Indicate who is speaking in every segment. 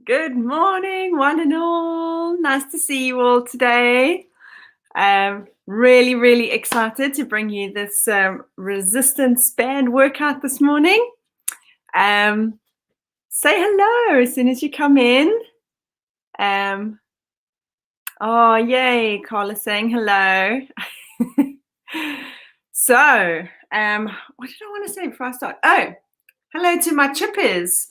Speaker 1: Good morning, one and all. Nice to see you all today. Really excited to bring you this resistance band workout this morning. Say hello as soon as you come in. Oh, yay, Carla saying hello. So, what did I want to say before I start? Oh, hello to my chippers.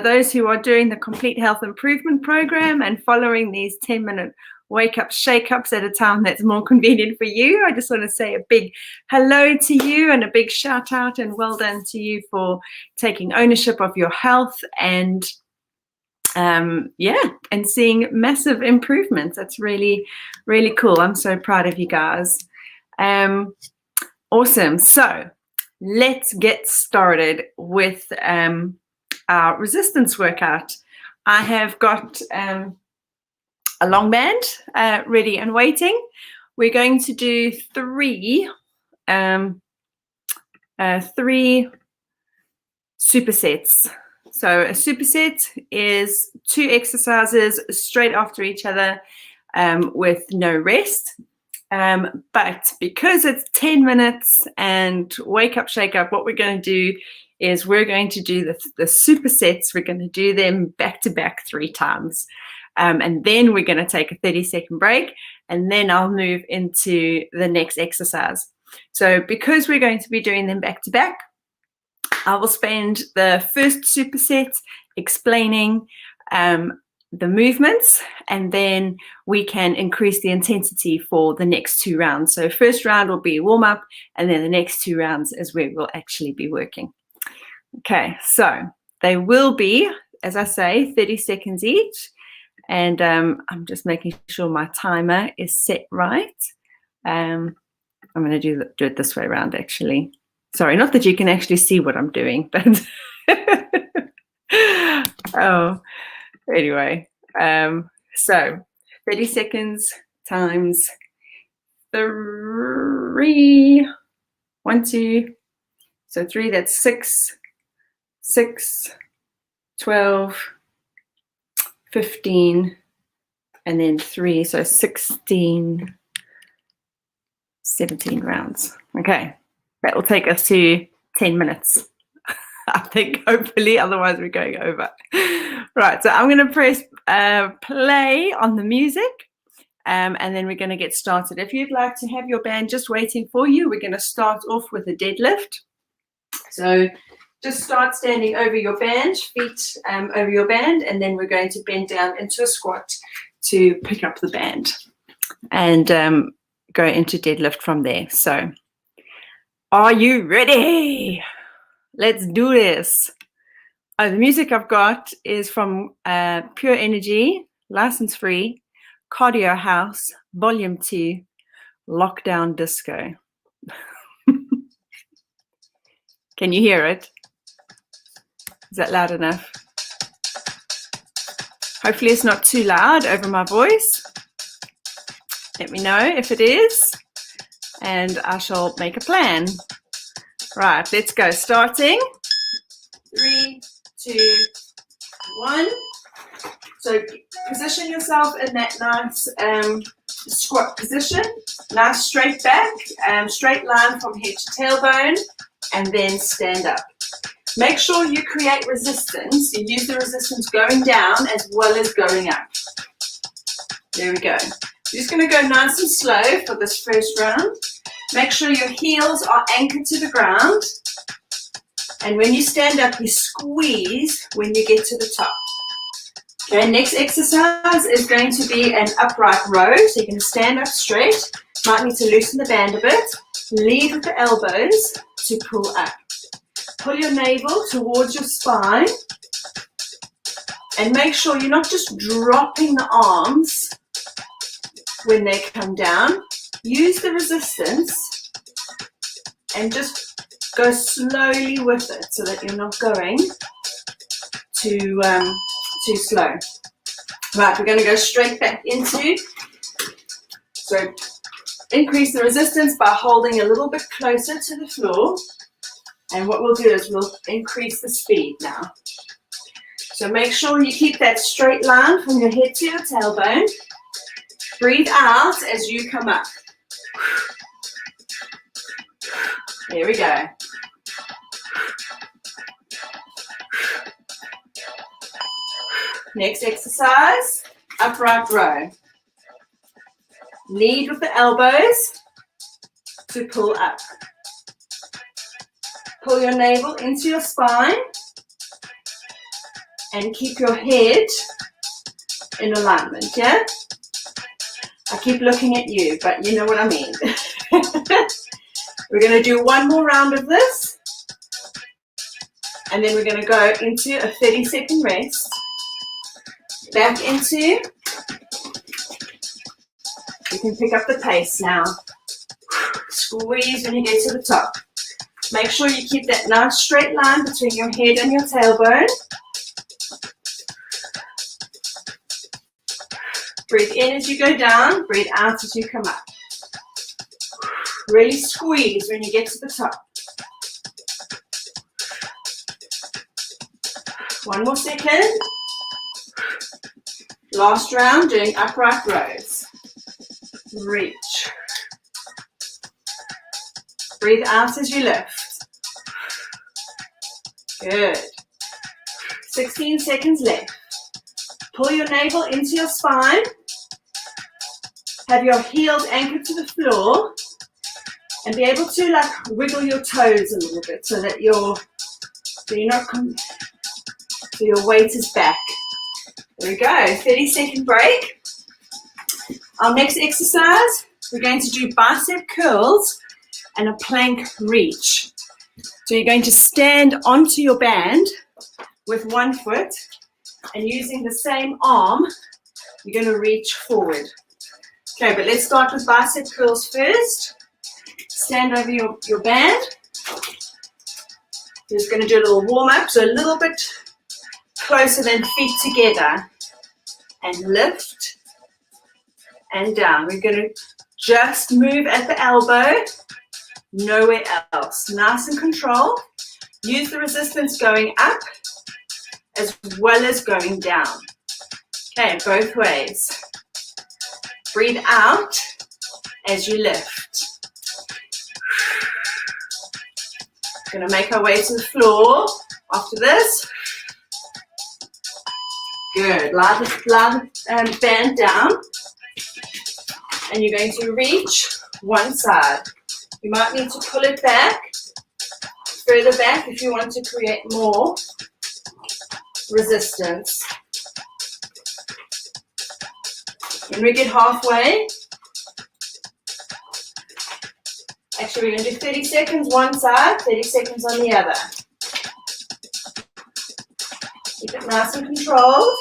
Speaker 1: Those who are doing the Complete Health Improvement Program and following these 10-minute wake-up shake-ups at a time that's more convenient for you. I just want to say a big hello to you and a big shout-out and well done to you for taking ownership of your health and and seeing massive improvements. That's really cool. I'm so proud of you guys. Awesome. So let's get started with our resistance workout. I have got a long band ready and waiting. We're going to do three supersets. So a superset is 2 exercises straight after each other with no rest. But because it's 10 minutes and wake up, shake up, what we're going to do is we're going to do the supersets. We're going to do them back to back 3 times. And then we're going to take a 30-second break, and then I'll move into the next exercise. So because we're going to be doing them back to back, I will spend the first superset explaining the movements, and then we can increase the intensity for the next 2 rounds. So first round will be warm up, and then the next 2 rounds is where we'll actually be working. Okay, so they will be, as I say, 30 seconds each. And I'm just making sure my timer is set right. I'm going to do it this way around, actually. Sorry, not that you can actually see what I'm doing, but oh, anyway. So 30 seconds times 3, 1, 2. So 3, that's 6, 12, 15, and then 3, so 16, 17 rounds. Okay. That will take us to 10 minutes, I think, hopefully, otherwise we're going over. Right, so I'm going to press play on the music, and then we're going to get started. If you'd like to have your band just waiting for you, we're going to start off with a deadlift. So just start standing over your band, feet over your band, and then we're going to bend down into a squat to pick up the band and go into deadlift from there. So are you ready? Let's do this. Oh, the music I've got is from Pure Energy, license free, Cardio House, Volume 2, Lockdown Disco. Can you hear it? Is that loud enough? Hopefully it's not too loud over my voice. Let me know if it is, and I shall make a plan. Right, let's go. Starting. 3, 2, 1. So position yourself in that nice squat position. Nice straight back, straight line from head to tailbone, and then stand up. Make sure you create resistance. You use the resistance going down as well as going up. There we go. You're just going to go nice and slow for this first round. Make sure your heels are anchored to the ground. And when you stand up, you squeeze when you get to the top. Okay, next exercise is going to be an upright row. So you're going to stand up straight. Might need to loosen the band a bit. Lead with the elbows to pull up. Pull your navel towards your spine. And make sure you're not just dropping the arms when they come down. Use the resistance and just go slowly with it so that you're not going too slow. Right, we're going to go straight back into, so increase the resistance by holding a little bit closer to the floor. And what we'll do is we'll increase the speed now. So So make sure you keep that straight line from your head to your tailbone. Breathe out as you come up. There we go. Next exercise, upright row. Lead with the elbows to pull up. Pull your navel into your spine and keep your head in alignment, yeah? I keep looking at you, but you know what I mean. We're going to do one more round of this, and then we're going to go into a 30-second rest. Back into, you can pick up the pace now. Squeeze when you get to the top. Make sure you keep that nice straight line between your head and your tailbone. Breathe in as you go down, breathe out as you come up. Really squeeze when you get to the top. One more second. Last round, doing upright rows. Reach. Breathe out as you lift. Good. 16 seconds left. Pull your navel into your spine. Have your heels anchored to the floor. And be able to like wiggle your toes a little bit so that your weight is back. There we go, 30-second break. Our next exercise, we're going to do bicep curls and a plank reach. So you're going to stand onto your band with one foot and using the same arm, you're going to reach forward. Okay, but let's start with bicep curls first. Stand over your band. You're just going to do a little warm up, so a little bit closer than feet together. And lift and down. We're going to just move at the elbow, nowhere else. Nice and controlled. Use the resistance going up as well as going down. Okay, both ways. Breathe out as you lift. Going to make our way to the floor after this. Good. Lie the band down. And you're going to reach one side. You might need to pull it back, further back if you want to create more resistance. When we get halfway, actually we're going to do 30 seconds one side, 30 seconds on the other. Keep it nice and controlled.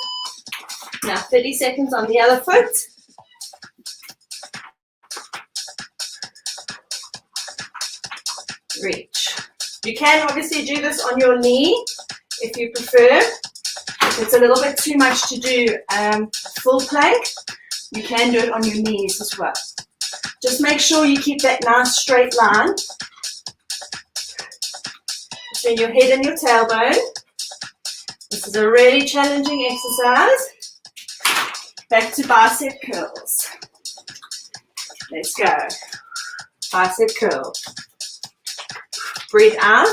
Speaker 1: Now 30 seconds on the other foot. Reach. You can obviously do this on your knee if you prefer. If it's a little bit too much to do full plank, you can do it on your knees as well. Just make sure you keep that nice straight line between your head and your tailbone. This is a really challenging exercise. Back to bicep curls. Let's go. Bicep curl. Breathe out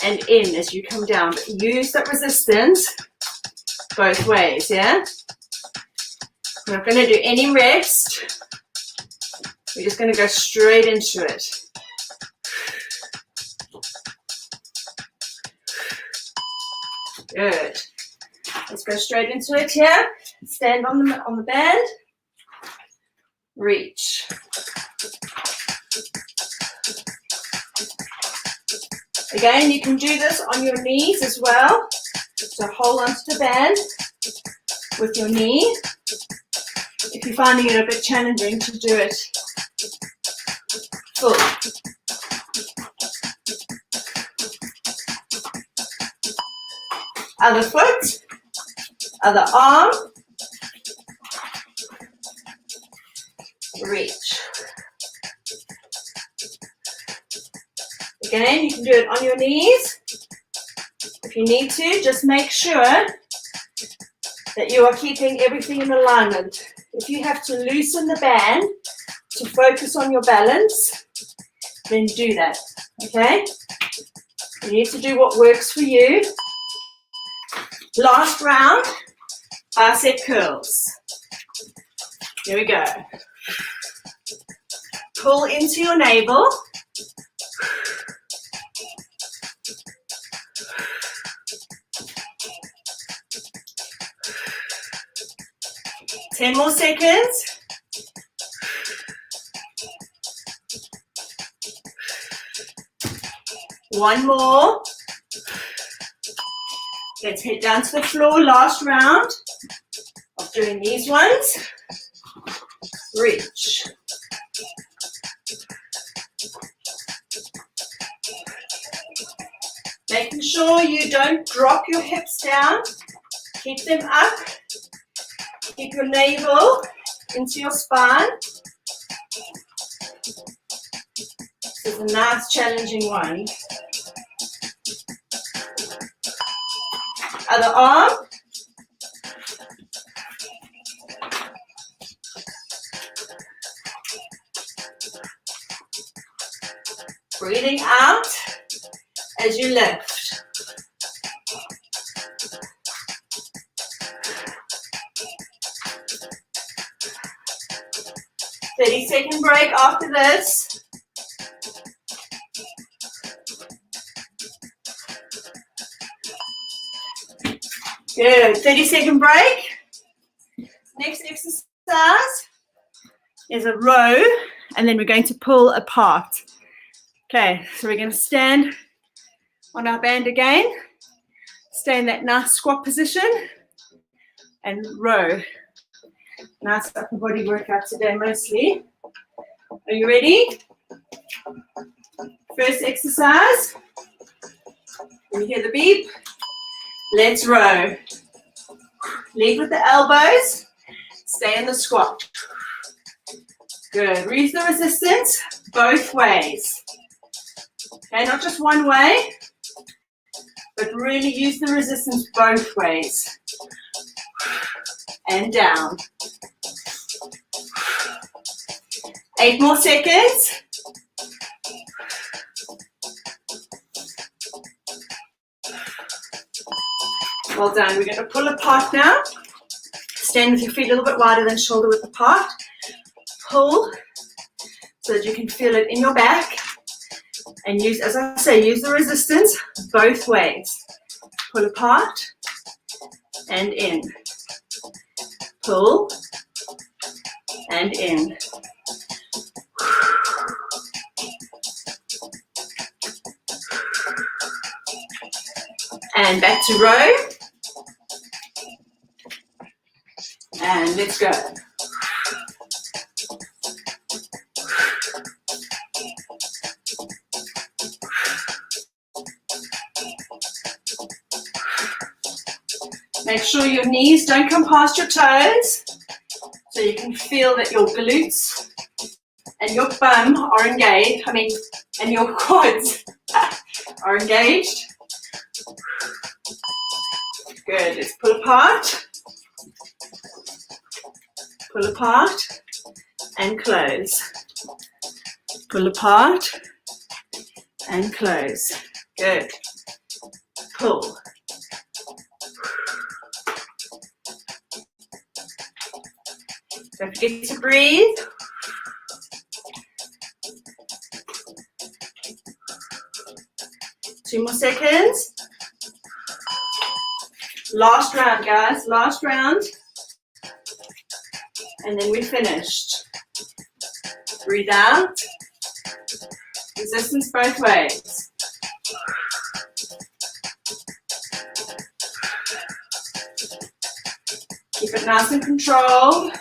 Speaker 1: and in as you come down. But use that resistance both ways, yeah? We're not going to do any rest. We're just going to go straight into it. Good. Let's go straight into it here. Stand on the band. Reach. Again, you can do this on your knees as well. So hold onto the band with your knee. If you're finding it a bit challenging to do it full. Other foot, other arm, reach. Again, you can do it on your knees If you need to, just make sure that you are keeping everything in alignment. If you have to loosen the band to focus on your balance, then do that, okay? You need to do what works for you. Last round, bicep curls. Here we go. Pull into your navel. Ten more seconds. One more. Let's head down to the floor. Last round of doing these ones. Reach. Making sure you don't drop your hips down. Keep them up. Keep your navel into your spine. This is a nice challenging one. Other arm. Breathing out as you lift. "30-second break after this. Good. 30-second break. Next exercise is a row, and then we're going to pull apart. Okay, so we're going to stand on our band again. Stay in that nice squat position and row. Nice upper body workout today mostly. Are you ready? First exercise. When you hear the beep, let's row. Lead with the elbows. Stay in the squat. Good. Use the resistance both ways. Okay, not just one way, but really use the resistance both ways. And down. 8 more seconds. Well done. We're going to pull apart now. Stand with your feet a little bit wider than shoulder width apart. Pull so that you can feel it in your back. And use, as I say, use the resistance both ways. Pull apart and in. Pull and in. And back to row. And let's go. Make sure your knees don't come past your toes, so you can feel that your glutes and your bum are engaged, and your quads are engaged. Good, let's pull apart and close. Pull apart and close. Good. Pull. Don't forget to breathe. Two more seconds. Last round, guys. Last round. And then we're finished. Breathe out. Resistance both ways. Keep it nice and controlled.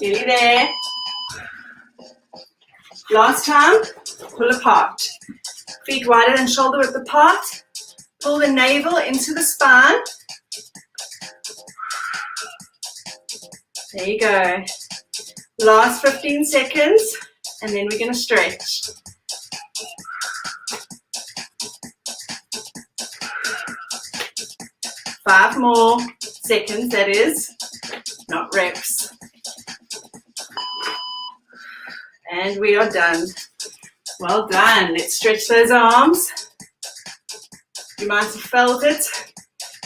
Speaker 1: Nearly there. Last time, pull apart. Feet wider than shoulder width apart. Pull the navel into the spine. There you go. Last 15 seconds, and then we're going to stretch. 5 more seconds, that is, not reps. And we are done. Well done. Let's stretch those arms. You might have felt it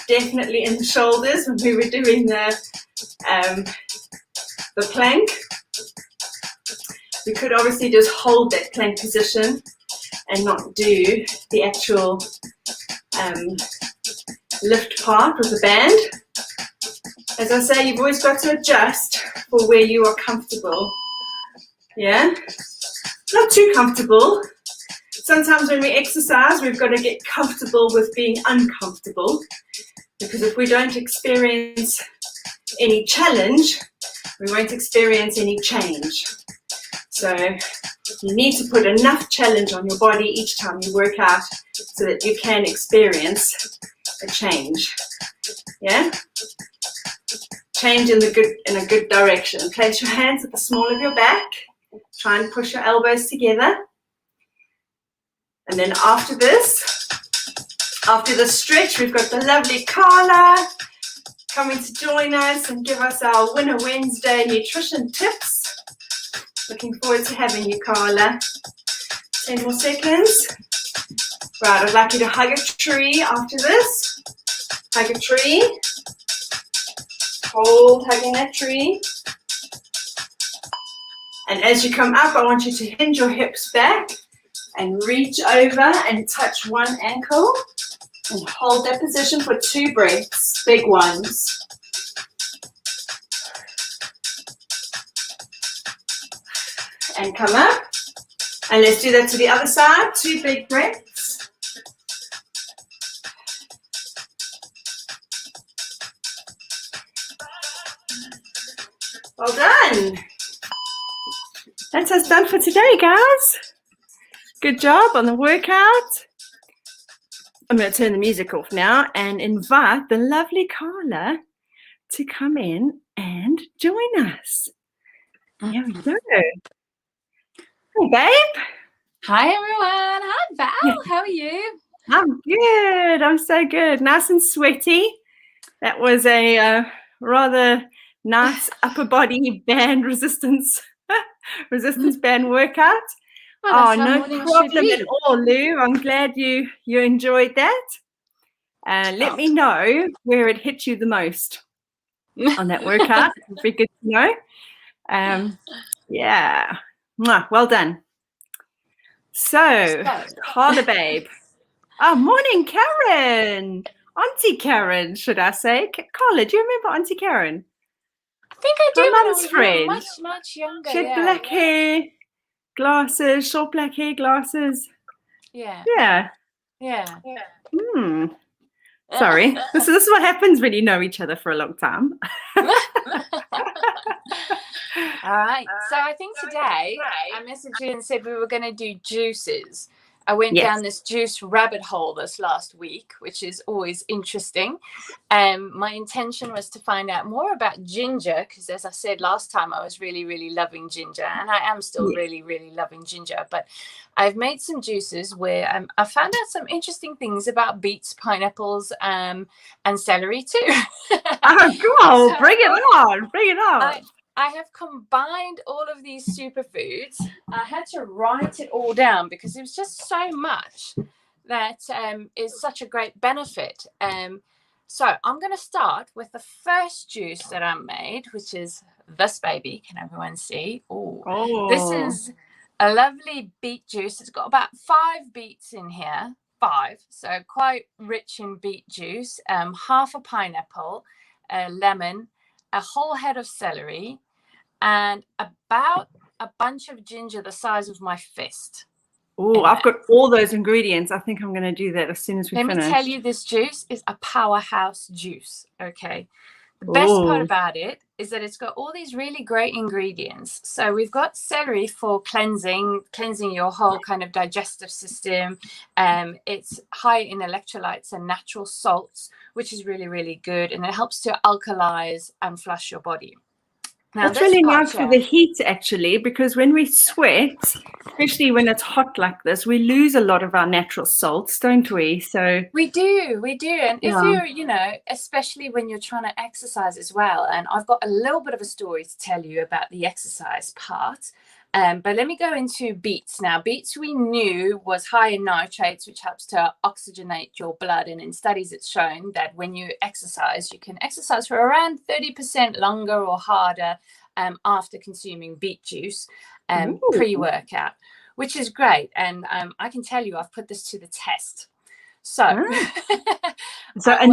Speaker 1: definitely in the shoulders when we were doing the plank. We could obviously just hold that plank position and not do the actual lift part with the band. As I say, you've always got to adjust for where you are comfortable. Yeah? Not too comfortable. Sometimes when we exercise, we've got to get comfortable with being uncomfortable, because if we don't experience any challenge, we won't experience any change. So you need to put enough challenge on your body each time you work out so that you can experience a change. Yeah? Change in a good direction. Place your hands at the small of your back. Try and push your elbows together. And then after this, after the stretch, we've got the lovely Carla coming to join us and give us our Winner Wednesday nutrition tips. Looking forward to having you, Carla. 10 more seconds. Right, I'd like you to hug a tree after this. Hug a tree. Hold, hugging that tree. And as you come up, I want you to hinge your hips back and reach over and touch one ankle and hold that position for 2 breaths, big ones. And come up. And let's do that to the other side, 2 big breaths. Well done. That's us done for today, guys. Good job on the workout. I'm going to turn the music off now and invite the lovely Carla to come in and join us. Here we go. Hey, babe.
Speaker 2: Hi, everyone. Hi, Val. How are you?
Speaker 1: I'm good. I'm so good. Nice and sweaty. That was a rather nice upper body band resistance band workout.
Speaker 2: Well,
Speaker 1: no problem at all, Lou. I'm glad you enjoyed that. Let me know where it hit you the most on that workout. It'd be good to know. Yeah. Well done. So, Carla, babe. Oh, morning, Karen. Auntie Karen, should I say? Carla, do you remember Auntie Karen?
Speaker 2: I think I do.
Speaker 1: My mum's friend.
Speaker 2: Much younger.
Speaker 1: She had black hair, glasses, short black hair, glasses.
Speaker 2: Yeah.
Speaker 1: Sorry. This is what happens when you know each other for a long time.
Speaker 2: All right. So I think today I messaged you and said we were going to do juices. I went down this juice rabbit hole this last week, which is always interesting. My intention was to find out more about ginger, because as I said last time, I was really, really loving ginger, and I am still really, really loving ginger. But I've made some juices where I found out some interesting things about beets, pineapples, and celery too.
Speaker 1: Oh, cool. So, bring it on.
Speaker 2: I have combined all of these superfoods. I had to write it all down because it was just so much that is such a great benefit. So I'm going to start with the first juice that I made, which is this baby. Can everyone see? Oh, this is a lovely beet juice. It's got about 5 beets in here. 5. So quite rich in beet juice. Half a pineapple, a lemon, a whole head of celery, and about a bunch of ginger the size of my fist.
Speaker 1: Oh, I've got all those ingredients. I think I'm going to do that as soon as we finish.
Speaker 2: Let me tell you, this juice is a powerhouse juice, okay? The best part about it is that it's got all these really great ingredients. So we've got celery for cleansing your whole kind of digestive system. It's high in electrolytes and natural salts, which is really, really good. And it helps to alkalize and flush your body. Now
Speaker 1: It's
Speaker 2: this
Speaker 1: really nice for the
Speaker 2: gotcha.
Speaker 1: heat, actually, because when we sweat, especially when it's hot like this, we lose a lot of our natural salts, don't we? So,
Speaker 2: We do. And if
Speaker 1: yeah.
Speaker 2: you're, especially when you're trying to exercise as well, and I've got a little bit of a story to tell you about the exercise part. But let me go into beets. Now, beets we knew was high in nitrates, which helps to oxygenate your blood. And in studies, it's shown that when you exercise, you can exercise for around 30% longer or harder after consuming beet juice
Speaker 1: Ooh.
Speaker 2: pre-workout, which is great. And I can tell you, I've put this to the test. So,
Speaker 1: So a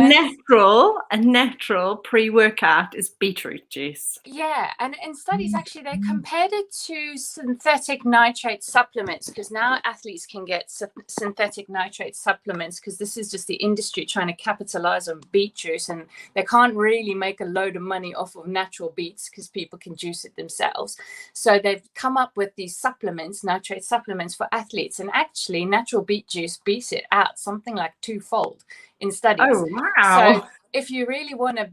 Speaker 1: natural pre-workout is beetroot juice.
Speaker 2: Yeah, and in studies actually they compared it to synthetic nitrate supplements, because now athletes can get synthetic nitrate supplements, because this is just the industry trying to capitalize on beet juice, and they can't really make a load of money off of natural beets because people can juice it themselves. So they've come up with these supplements, nitrate supplements for athletes, and actually natural beet juice beats it out something like twofold in studies.
Speaker 1: Oh, wow.
Speaker 2: So if you really want to,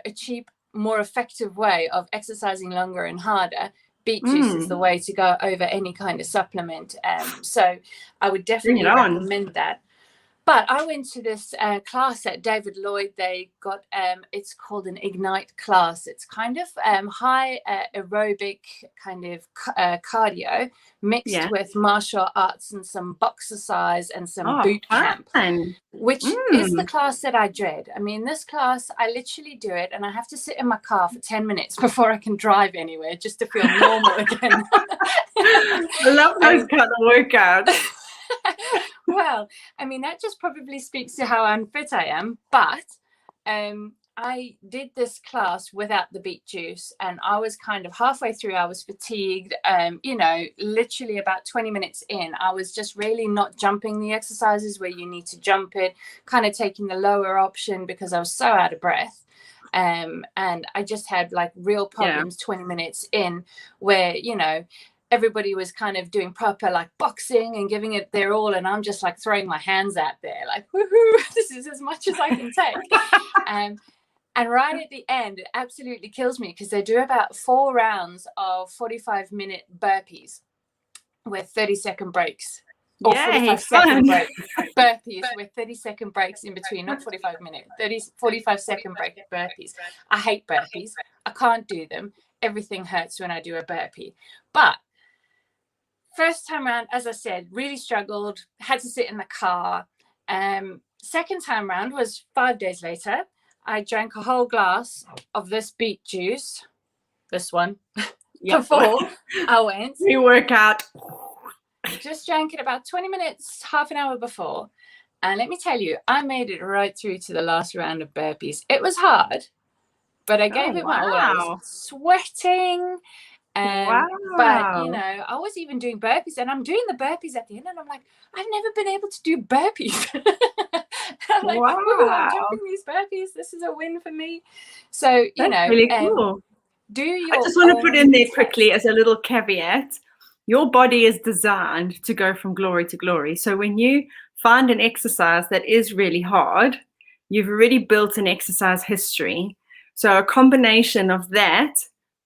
Speaker 2: a cheap, more effective way of exercising longer and harder, beet juice is the way to go over any kind of supplement. So I would definitely recommend that. But I went to this class at David Lloyd. They got, it's called an Ignite class. It's kind of high aerobic kind of cardio mixed with martial arts and some boxercise and some boot camp, which is the class that I dread. I mean, this class, I literally do it and I have to sit in my car for 10 minutes before I can drive anywhere just to feel normal again.
Speaker 1: I love those kind of workouts.
Speaker 2: Well, I mean, that just probably speaks to how unfit I am. But I did this class without the beet juice, and I was kind of halfway through, I was fatigued. Literally about 20 minutes in, I was just really not jumping the exercises where you need to jump it, kind of taking the lower option because I was so out of breath. And I just had like real problems 20 minutes in where, everybody was kind of doing proper like boxing and giving it their all, and I'm just like throwing my hands out there like, woohoo, this is as much as I can take. And right at the end, it absolutely kills me because they do about 4 rounds of 45-minute burpees with 30-second breaks. Or 45-second burpees with 30-second breaks in between, not 45-minute, 45-second break burpees. I hate burpees. I can't do them. Everything hurts when I do a burpee. But first time around, as I said, really struggled, had to sit in the car. Second time round was 5 days later. I drank a whole glass of this beet juice, this one, before I went.
Speaker 1: Pre-workout.
Speaker 2: Just drank it about 20 minutes, half an hour before. And let me tell you, I made it right through to the last round of burpees. It was hard, but I gave it my all. I was sweating. But I was even doing burpees, and I'm doing the burpees at the end, and I'm like, I've never been able to do burpees. I'm like, I'm jumping these burpees. This is a win for me. So
Speaker 1: That's really cool.
Speaker 2: I
Speaker 1: just want to put in there quickly as a little caveat. Your body is designed to go from glory to glory. So when you find an exercise that is really hard, you've already built an exercise history. So a combination of that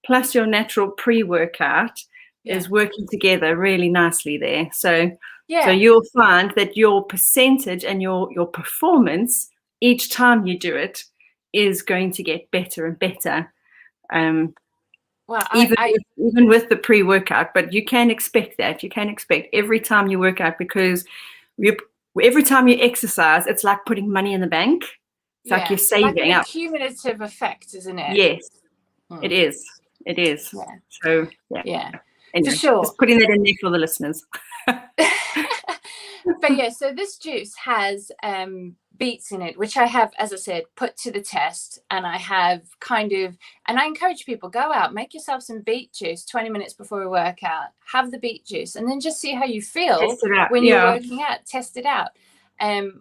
Speaker 1: plus your natural pre-workout is working together really nicely there. So you'll find that your percentage and your performance each time you do it is going to get better and better. Even with the pre-workout, but you can expect that. You can expect every time you work out, because every time you exercise, it's like putting money in the bank. It's like you're saving
Speaker 2: up. Cumulative effect, isn't it?
Speaker 1: Yes, it is. It is.
Speaker 2: Yeah.
Speaker 1: So anyway,
Speaker 2: for sure.
Speaker 1: Just putting that in there for the listeners.
Speaker 2: But so this juice has beets in it, which I have, as I said, put to the test. And I have and I encourage people, go out, make yourself some beet juice 20 minutes before a workout, have the beet juice, and then just see how you feel when you're working out. Test it out.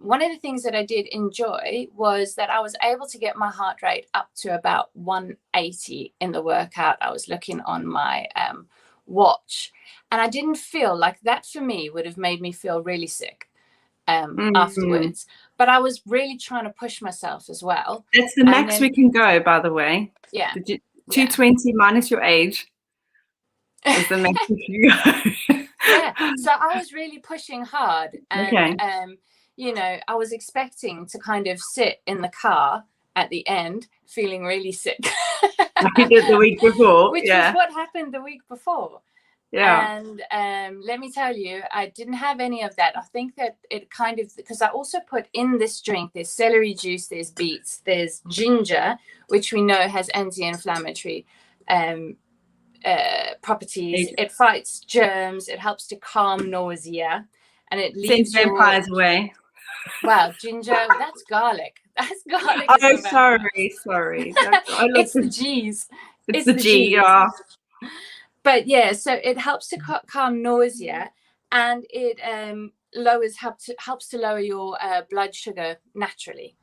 Speaker 2: One of the things that I did enjoy was that I was able to get my heart rate up to about 180 in the workout. I was looking on my watch, and I didn't feel like that. For me, would have made me feel really sick afterwards. But I was really trying to push myself as well.
Speaker 1: That's the max we can go, by the way.
Speaker 2: Yeah. Yeah.
Speaker 1: 220 minus your age is the message you go.
Speaker 2: Yeah. So I was really pushing hard, and
Speaker 1: Okay.
Speaker 2: you know, I was expecting to kind of sit in the car at the end feeling really sick.
Speaker 1: Like you did the week before.
Speaker 2: Which was
Speaker 1: Yeah.
Speaker 2: what happened the week before.
Speaker 1: Yeah.
Speaker 2: And let me tell you, I didn't have any of that. I think that it kind of, because I also put in this drink, there's celery juice, there's beets, there's ginger, which we know has anti-inflammatory properties. It fights germs, it helps to calm nausea, and it
Speaker 1: Sends
Speaker 2: leaves your,
Speaker 1: vampires away.
Speaker 2: wow, ginger, that's garlic. That's garlic.
Speaker 1: Oh, sorry.
Speaker 2: It's the G's.
Speaker 1: It's
Speaker 2: It's
Speaker 1: the
Speaker 2: the
Speaker 1: G,
Speaker 2: G's.
Speaker 1: yeah.
Speaker 2: But yeah, so it helps to calm nausea, and it helps to lower your blood sugar naturally,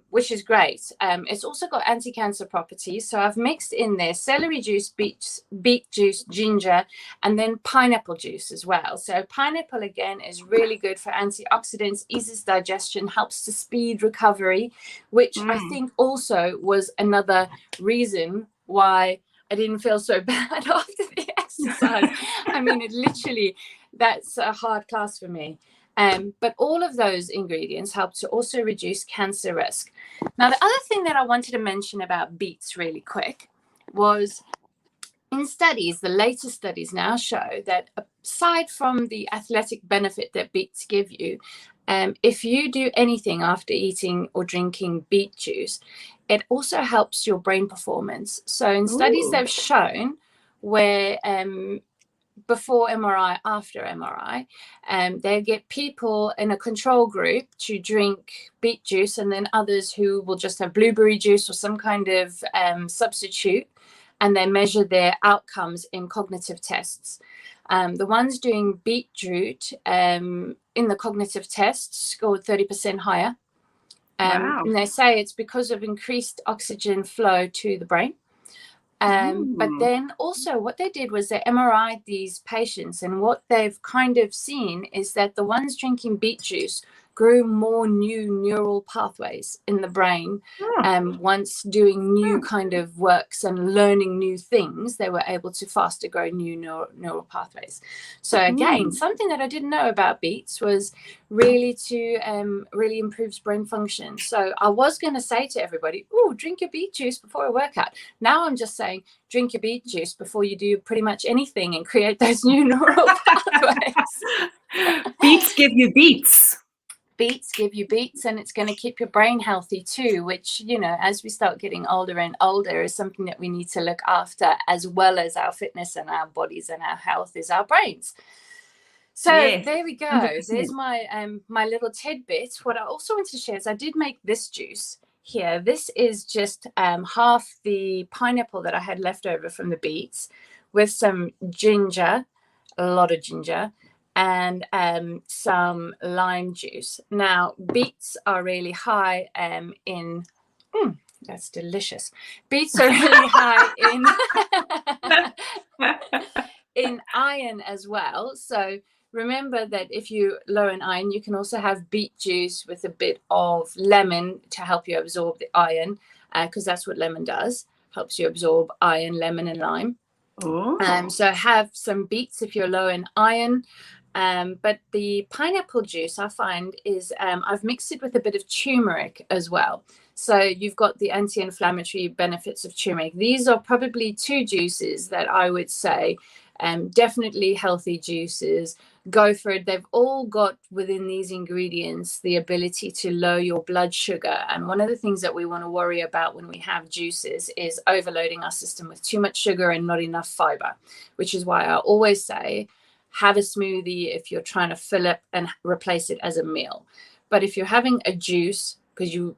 Speaker 2: which is great. It's also got anti-cancer properties. So I've mixed in there celery juice, beet juice, ginger, and then pineapple juice as well. So pineapple, again, is really good for antioxidants, eases digestion, helps to speed recovery, which I think also was another reason why I didn't feel so bad after the exercise. I mean, it literally, that's a hard class for me. But all of those ingredients help to also reduce cancer risk. Now, the other thing that I wanted to mention about beets really quick was, in studies, the latest studies now show that aside from the athletic benefit that beets give you, if you do anything after eating or drinking beet juice, it also helps your brain performance. So in studies, they've shown where before MRI, after MRI, they get people in a control group to drink beet juice, and then others who will just have blueberry juice or some kind of substitute, and they measure their outcomes in cognitive tests. The ones doing beetroot in the cognitive tests scored 30% higher.
Speaker 1: Wow.
Speaker 2: And they say it's because of increased oxygen flow to the brain. But then also what they did was they MRI'd these patients, and what they've kind of seen is that the ones drinking beet juice grew more new neural pathways in the brain. Once doing new kind of works and learning new things, they were able to faster grow new neural pathways. So again, something that I didn't know about beets was really really improves brain function. So I was going to say to everybody, oh, drink your beet juice before a workout. Now I'm just saying, drink your beet juice before you do pretty much anything and create those new neural pathways.
Speaker 1: Beets give you beets.
Speaker 2: Beets give you beets, and it's going to keep your brain healthy too, which, you know, as we start getting older and older, is something that we need to look after, as well as our fitness and our bodies and our health, is our brains. So yes, there we go. 100%. There's my my little tidbit. What I also want to share is I did make this juice here. This is just half the pineapple that I had left over from the beets, with some ginger, a lot of ginger, and some lime juice. Now, beets are really high in that's delicious. Beets are really high in iron as well. So remember that if you're low in iron, you can also have beet juice with a bit of lemon to help you absorb the iron, because that's what lemon does, helps you absorb iron, lemon and lime. So have some beets if you're low in iron. But the pineapple juice, I find, is I've mixed it with a bit of turmeric as well. So you've got the anti-inflammatory benefits of turmeric. These are probably two juices that I would say definitely healthy juices. Go for it. They've all got within these ingredients the ability to lower your blood sugar. And one of the things that we want to worry about when we have juices is overloading our system with too much sugar and not enough fiber, which is why I always say, have a smoothie if you're trying to fill it and replace it as a meal. But if you're having a juice because you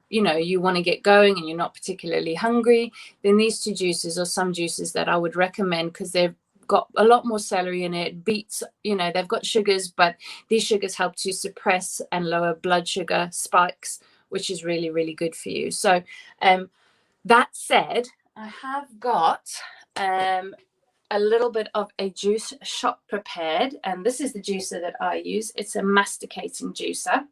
Speaker 2: want to get going and you're not particularly hungry, then these two juices are some juices that I would recommend, because they've got a lot more celery in it. Beets, they've got sugars, but these sugars help to suppress and lower blood sugar spikes, which is really, really good for you. So that said, I have got a little bit of a juice shot prepared, and this is the juicer that I use. It's a masticating juicer.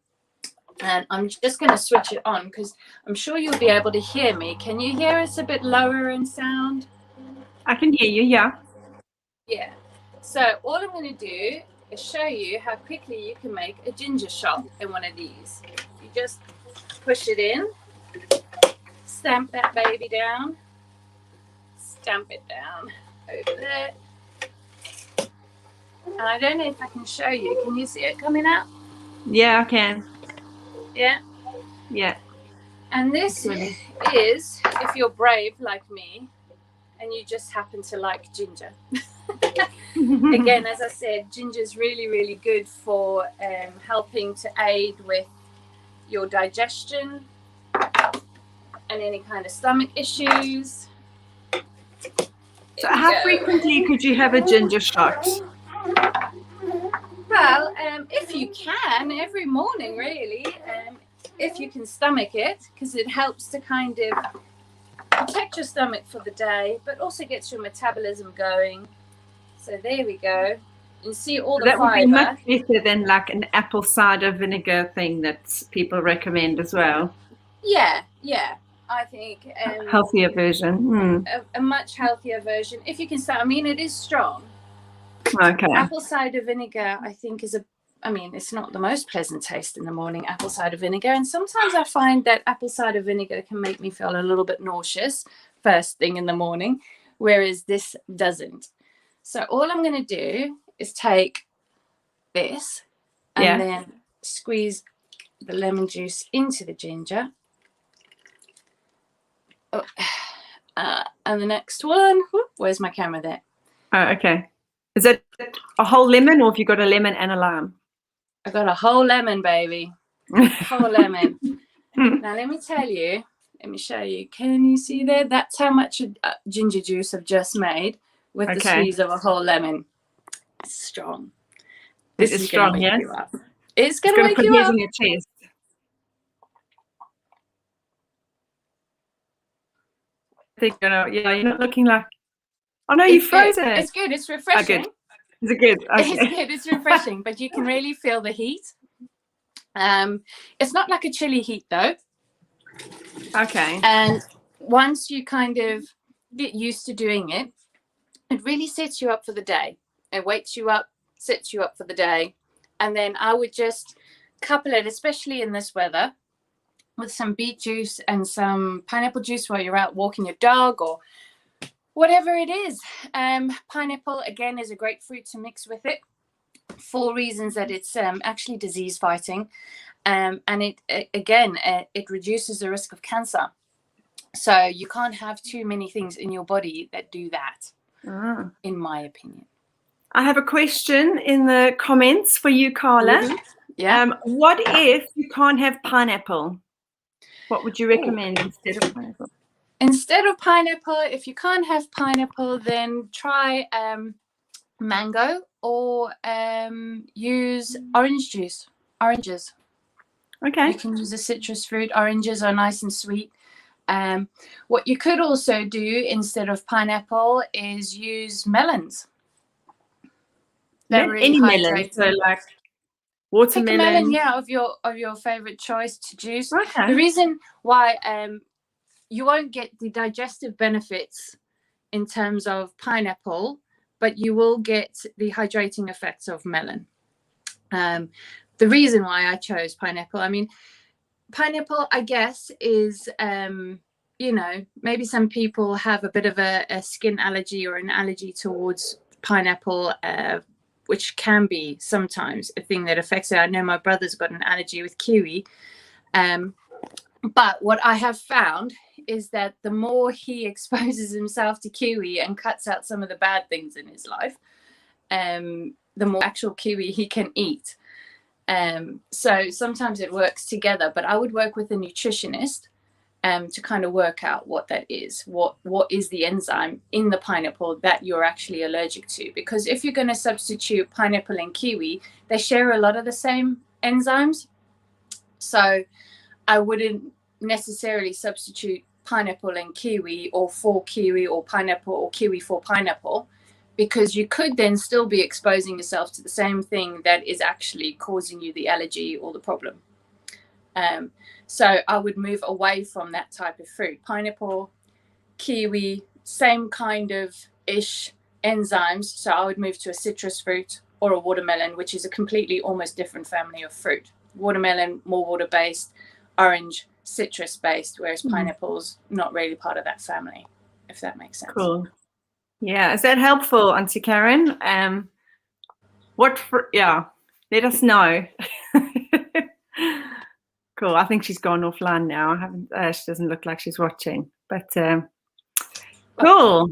Speaker 2: And I'm just going to switch it on because I'm sure you'll be able to hear me. Can you hear us a bit lower in sound?
Speaker 1: I can hear you, yeah.
Speaker 2: Yeah. So all I'm going to do is show you how quickly you can make a ginger shot in one of these. You just push it in, stamp that baby down, stamp it down over there. And I don't know if I can show you. Can you see it coming out?
Speaker 1: Yeah, I can.
Speaker 2: Yeah.
Speaker 1: Yeah.
Speaker 2: And this is if you're brave like me and you just happen to like ginger. Again, as I said, ginger is really, really good for helping to aid with your digestion and any kind of stomach issues.
Speaker 1: So how frequently could you have a ginger shot?
Speaker 2: Well, if you can, every morning, really, if you can stomach it, because it helps to kind of protect your stomach for the day, but also gets your metabolism going. So there we go. You see all the
Speaker 1: that would
Speaker 2: fiber.
Speaker 1: be much better than like an apple cider vinegar thing that people recommend as well.
Speaker 2: Yeah, I think
Speaker 1: healthier version.
Speaker 2: A much healthier version. If you can start, I mean, it is strong.
Speaker 1: Okay.
Speaker 2: Apple cider vinegar, I think, it's not the most pleasant taste in the morning, apple cider vinegar. And sometimes I find that apple cider vinegar can make me feel a little bit nauseous first thing in the morning, whereas this doesn't. So all I'm going to do is take this and then squeeze the lemon juice into the ginger. Oh, and the next one, where's my camera there?
Speaker 1: Oh, okay. Is it a whole lemon or have you got a lemon and a lime?
Speaker 2: I got a whole lemon, baby. Whole lemon. Now, let me tell you, let me show you. Can you see there? That's how much ginger juice I've just made with the squeeze of a whole lemon. It's strong. This is strong, gonna wake you up. It's going to wake you up.
Speaker 1: In your chest. You're not looking like. Oh no, you frozen.
Speaker 2: It's good. It's refreshing.
Speaker 1: Oh, good. Is it good? Okay.
Speaker 2: It's good. It's refreshing, but you can really feel the heat. It's not like a chili heat though.
Speaker 1: Okay.
Speaker 2: And once you kind of get used to doing it, it really sets you up for the day. It wakes you up, sets you up for the day. And then I would just couple it, especially in this weather, with some beet juice and some pineapple juice while you're out walking your dog or whatever it is. Pineapple, again, is a great fruit to mix with it for reasons that it's actually disease fighting. And it reduces the risk of cancer. So you can't have too many things in your body that do that, in my opinion.
Speaker 1: I have a question in the comments for you, Carla.
Speaker 2: Mm-hmm. Yeah.
Speaker 1: What if you can't have pineapple? What would you recommend instead of pineapple?
Speaker 2: Instead of pineapple, if you can't have pineapple, then try mango or use orange juice. Oranges.
Speaker 1: Okay.
Speaker 2: You can use a citrus fruit. Oranges are nice and sweet. What you could also do instead of pineapple is use melons.
Speaker 1: Any melon, so like watermelon.
Speaker 2: Pick a melon, yeah, of your favorite choice to juice.
Speaker 1: Okay.
Speaker 2: The reason why you won't get the digestive benefits in terms of pineapple, but you will get the hydrating effects of melon. The reason why I chose pineapple, pineapple, I guess, is, maybe some people have a bit of a skin allergy or an allergy towards pineapple, which can be sometimes a thing that affects it. I know my brother's got an allergy with kiwi. But what I have found is that the more he exposes himself to kiwi and cuts out some of the bad things in his life, the more actual kiwi he can eat. So sometimes it works together, but I would work with a nutritionist to kind of work out what that is. What is the enzyme in the pineapple that you're actually allergic to? Because if you're going to substitute pineapple and kiwi, they share a lot of the same enzymes. So I wouldn't necessarily substitute pineapple and kiwi or for kiwi or pineapple or kiwi for pineapple, because you could then still be exposing yourself to the same thing that is actually causing you the allergy or the problem. So I would move away from that type of fruit. Pineapple, kiwi, same kind of ish enzymes. So I would move to a citrus fruit or a watermelon, which is a completely almost different family of fruit. Watermelon, more water-based, orange, citrus-based, whereas pineapple's not really part of that family, if that makes sense.
Speaker 1: Cool. Yeah, is that helpful, Auntie Karen? Yeah, let us know. Cool. I think she's gone offline now. She doesn't look like she's watching, but cool.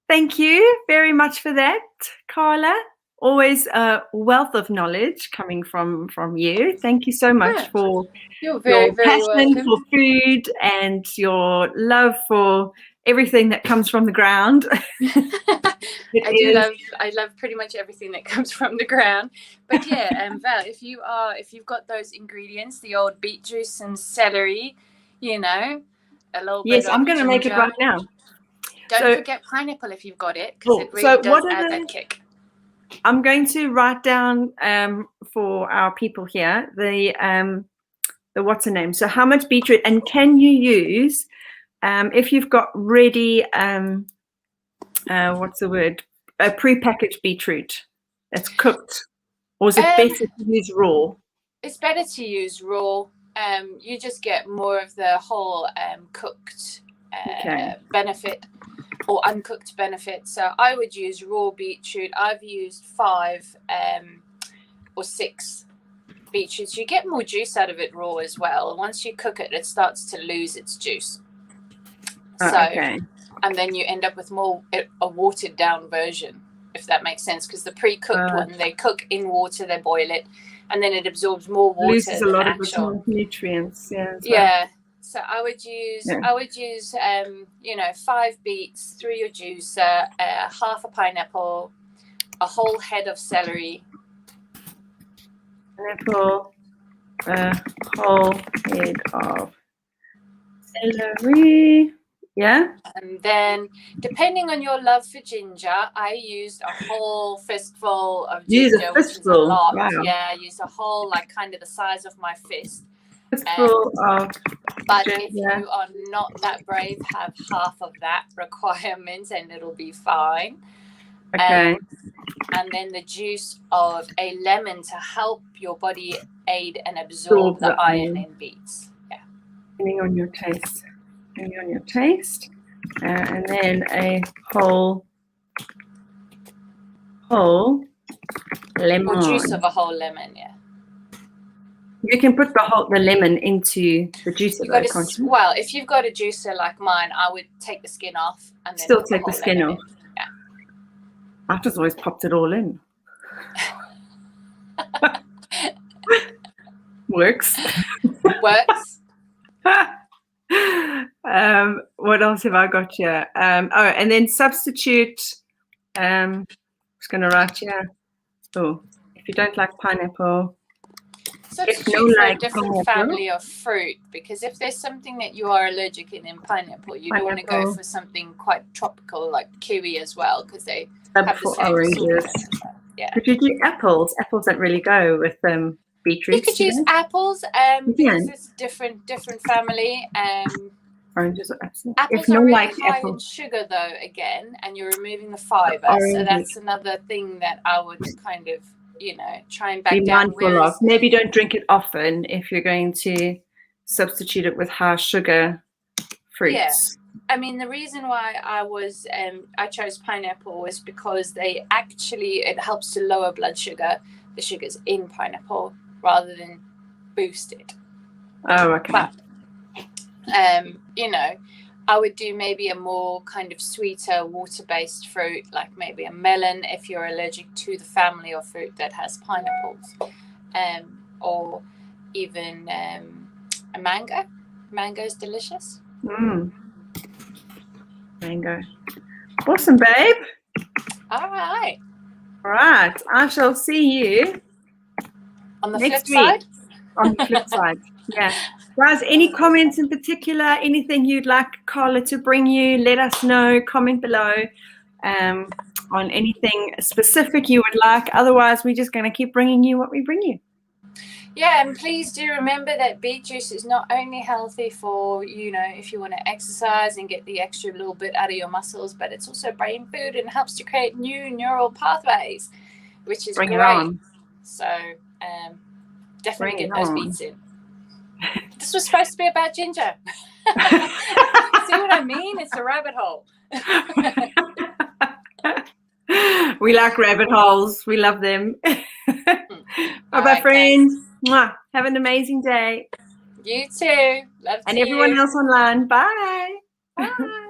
Speaker 1: Thank you very much for that, Carla. Always a wealth of knowledge coming from you. Thank you so much for
Speaker 2: your passion welcome.
Speaker 1: For food and your love for everything that comes from the ground.
Speaker 2: I love pretty much everything that comes from the ground. But yeah, Val, if you've got those ingredients, the old beet juice and celery, a little bit.
Speaker 1: Yes, I'm going to make it right now.
Speaker 2: Don't forget pineapple if you've got it, because it really does add that kick.
Speaker 1: I'm going to write down for our people here the what's the name. So how much beetroot, and can you use if you've got ready what's the word, a pre-packaged beetroot that's cooked, or is it better to use raw?
Speaker 2: It's better to use raw. You just get more of the whole cooked benefit or uncooked benefit. So I would use raw beetroot. I've used 5 or 6 beetroots. You get more juice out of it raw as well. Once you cook it, it starts to lose its juice. And then you end up with a watered down version, if that makes sense, because the pre-cooked one, they cook in water, they boil it, and then it absorbs more water.
Speaker 1: Loses a lot of its nutrients.
Speaker 2: Yeah. So I would use 5 beets through your juicer, half a pineapple, a whole head of celery.
Speaker 1: Pineapple, a whole head of celery. Yeah.
Speaker 2: And then, depending on your love for ginger, I used a whole fistful of ginger, which is a lot. Wow. Yeah, I used a whole, kind of the size of my fist. But if you are not that brave, have half of that requirement and it'll be fine.
Speaker 1: Okay.
Speaker 2: And then the juice of a lemon to help your body aid and absorb the iron in beets. Yeah.
Speaker 1: Depending on your taste. And then a whole lemon.
Speaker 2: Or juice of a whole lemon, yeah.
Speaker 1: You can put the lemon into the juicer, though, can't you?
Speaker 2: Well, if you've got a juicer like mine, I would take the skin off and then
Speaker 1: still take the skin off.
Speaker 2: Yeah.
Speaker 1: I've just always popped it all in. Works. What else have I got here? And then substitute. I'm just going to write here. Oh, if you don't like pineapple.
Speaker 2: Substitute for a different family of fruit, because if there's something that you are allergic in pineapple, you don't want to go for something quite tropical like kiwi as well, because they have the same
Speaker 1: oranges.
Speaker 2: Yeah.
Speaker 1: Could you do apples? Apples don't really go with beetroot.
Speaker 2: You could use apples because it's different family.
Speaker 1: Oranges or apples.
Speaker 2: Apples are really high in sugar though, again, and you're removing the fiber. So that's another thing that I would kind of try and back down.
Speaker 1: Be mindful of. Maybe don't drink it often if you're going to substitute it with high sugar fruits.
Speaker 2: Yeah. I mean, the reason why I chose pineapple was because it helps to lower blood sugar, the sugars in pineapple, rather than boost it.
Speaker 1: Oh, okay.
Speaker 2: But, I would do maybe a more kind of sweeter water-based fruit, like maybe a melon if you're allergic to the family of fruit that has pineapples, or even a mango. Mango is delicious.
Speaker 1: Mango. Awesome, babe.
Speaker 2: All right.
Speaker 1: I shall see you
Speaker 2: on the
Speaker 1: next
Speaker 2: flip side.
Speaker 1: On the flip side. Yeah. Guys, any comments in particular, anything you'd like Carla to bring you, let us know, comment below on anything specific you would like. Otherwise, we're just going to keep bringing you what we bring you.
Speaker 2: Yeah, and please do remember that beet juice is not only healthy for, if you want to exercise and get the extra little bit out of your muscles, but it's also brain food and helps to create new neural pathways, which is
Speaker 1: Bring it
Speaker 2: great.
Speaker 1: on.
Speaker 2: So definitely
Speaker 1: Bring
Speaker 2: get
Speaker 1: it
Speaker 2: those
Speaker 1: on.
Speaker 2: beets in. This was supposed to be about ginger. See what I mean? It's a rabbit hole.
Speaker 1: We like rabbit holes. We love them. Bye-bye, friends. Mwah. Have an amazing day.
Speaker 2: You too. Love
Speaker 1: and
Speaker 2: to
Speaker 1: everyone
Speaker 2: you.
Speaker 1: else online. Bye.
Speaker 2: Bye.